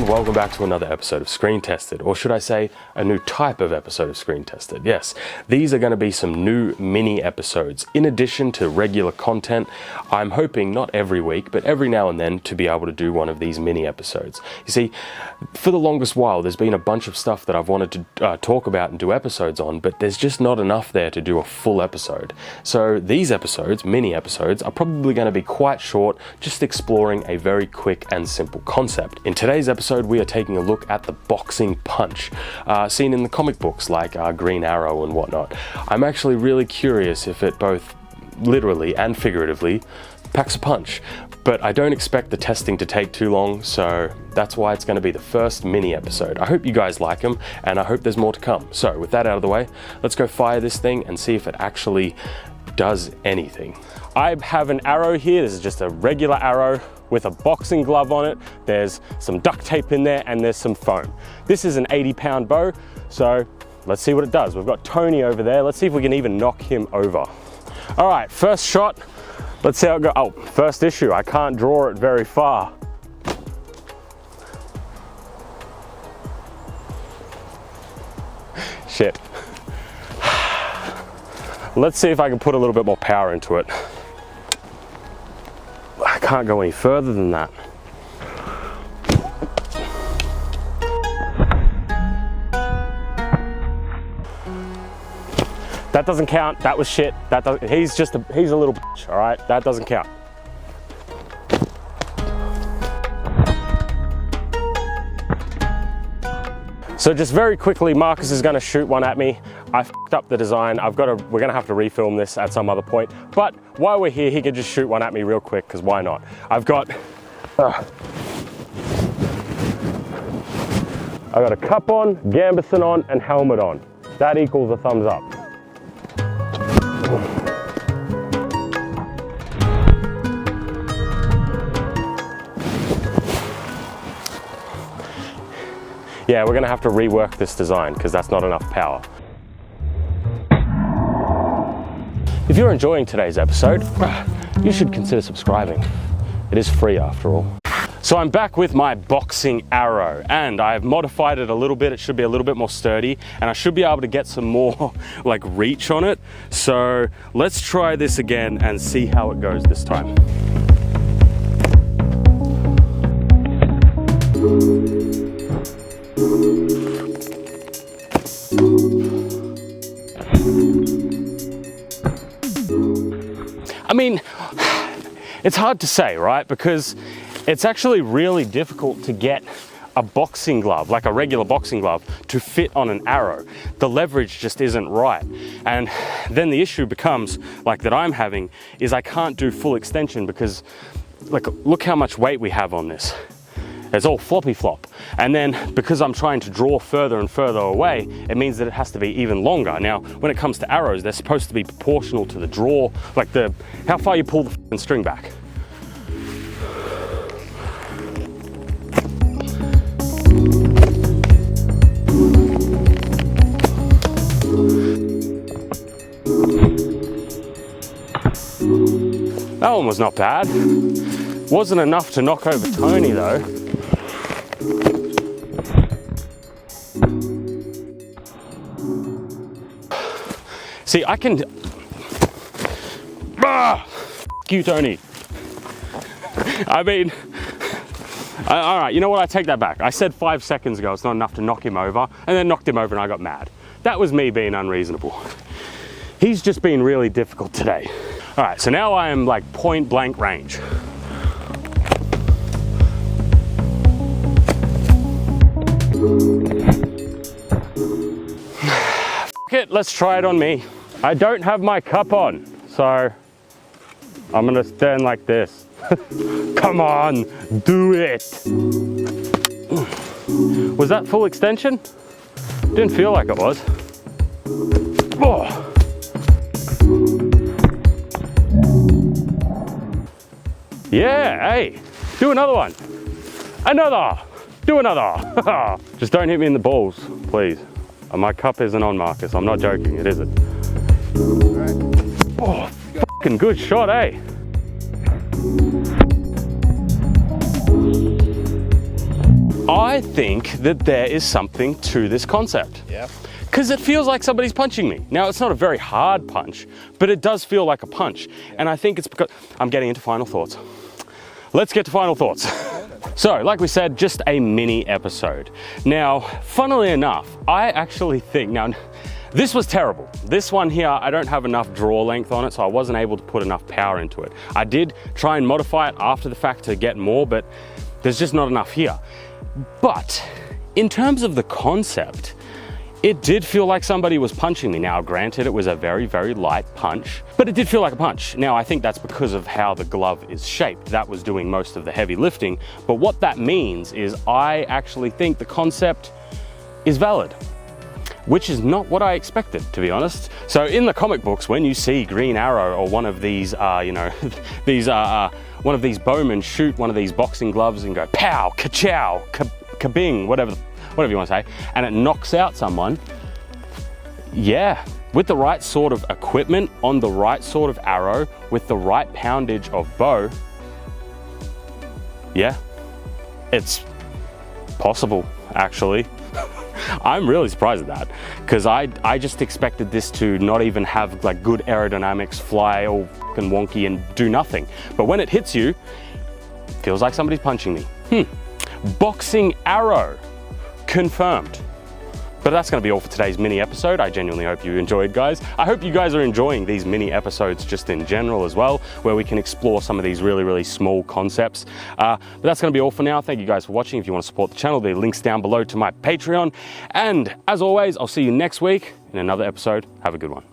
welcome back to another episode of Screen Tested, or should I say a new type of episode of Screen Tested. Yes, these are going to be some new mini episodes in addition to regular content. I'm hoping not every week, but every now and then to be able to do one of these mini episodes. You see, for the longest while there's been a bunch of stuff that I've wanted to talk about and do episodes on, but there's just not enough there to do a full episode. So these episodes, mini episodes, are probably going to be quite short, just exploring a very quick and simple concept. In today's episode, we are taking a look at the boxing punch, seen in the comic books like Green Arrow and whatnot. I'm actually really curious if it both literally and figuratively packs a punch, but I don't expect the testing to take too long, so that's why it's going to be the first mini episode. I hope you guys like them, and I hope there's more to come. So with that out of the way, let's go fire this thing and see if it actually does anything. I have an arrow here. This is just a regular arrow with a boxing glove on it. There's some duct tape in there and there's some foam. This is an 80-pound bow, so let's see what it does. We've got Tony over there. Let's see if we can even knock him over. All right, first shot. Let's see how it goes. Oh, first issue, I can't draw it very far. Shit. Let's see if I can put a little bit more power into it. I can't go any further than that. That doesn't count. That was shit. That doesn't, he's a little bitch, all right? That doesn't count. So just very quickly, Marcus is gonna shoot one at me. I f***ed up the design. We're gonna have to refilm this at some other point. But while we're here, he could just shoot one at me real quick, because why not? I've got a cup on, gambeson on, and helmet on. That equals a thumbs up. Yeah, we're gonna have to rework this design because that's not enough power. If you're enjoying today's episode, you should consider subscribing. It is free after all. So I'm back with my boxing arrow and I've modified it a little bit. It should be a little bit more sturdy and I should be able to get some more like reach on it. So let's try this again and see how it goes this time. I mean, it's hard to say, right? Because it's actually really difficult to get a boxing glove, like a regular boxing glove, to fit on an arrow. The leverage just isn't right. And then the issue becomes, like that I'm having, is I can't do full extension because, like, look how much weight we have on this. It's all floppy flop. And then because I'm trying to draw further and further away, it means that it has to be even longer. Now, when it comes to arrows, they're supposed to be proportional to the draw, like how far you pull the string back. That one was not bad. Wasn't enough to knock over Tony though. See, I can, f*** you, Tony. I mean, all right, you know what, I take that back. I said 5 seconds ago it's not enough to knock him over, and then knocked him over and I got mad. That was me being unreasonable. He's just been really difficult today. All right, so now I am like point blank range. F*** it, let's try it on me. I don't have my cup on, so I'm gonna stand like this. Come on, do it. Was that full extension? Didn't feel like it was. Oh. Yeah, hey, do another one. Another, do another. Just don't hit me in the balls, please. My cup isn't on, Marcus. I'm not joking, it isn't. Oh, fucking good shot, eh? I think that there is something to this concept. Yeah. Because it feels like somebody's punching me. Now, it's not a very hard punch, but it does feel like a punch. Yeah. And I think it's because I'm getting into final thoughts. Let's get to final thoughts. So, like we said, just a mini episode. Now, funnily enough, I actually think, now, this was terrible. This one here, I don't have enough draw length on it, so I wasn't able to put enough power into it. I did try and modify it after the fact to get more, but there's just not enough here. But in terms of the concept, it did feel like somebody was punching me. Now, granted, it was a very, very light punch, but it did feel like a punch. Now, I think that's because of how the glove is shaped. That was doing most of the heavy lifting. But what that means is I actually think the concept is valid, which is not what I expected, to be honest. So in the comic books, when you see Green Arrow or one of these, one of these bowmen shoot one of these boxing gloves and go pow, ka-chow, kabing, whatever you want to say, and it knocks out someone, yeah, with the right sort of equipment, on the right sort of arrow, with the right poundage of bow, yeah, it's possible, actually. I'm really surprised at that, because I just expected this to not even have like good aerodynamics, fly all fucking wonky and do nothing. But when it hits you, it feels like somebody's punching me. Boxing arrow. Confirmed. But that's going to be all for today's mini episode. I genuinely hope you enjoyed, guys. I hope you guys are enjoying these mini episodes just in general as well, where we can explore some of these really, really small concepts. But that's going to be all for now. Thank you guys for watching. If you want to support the channel, there are links down below to my Patreon. And as always, I'll see you next week in another episode. Have a good one.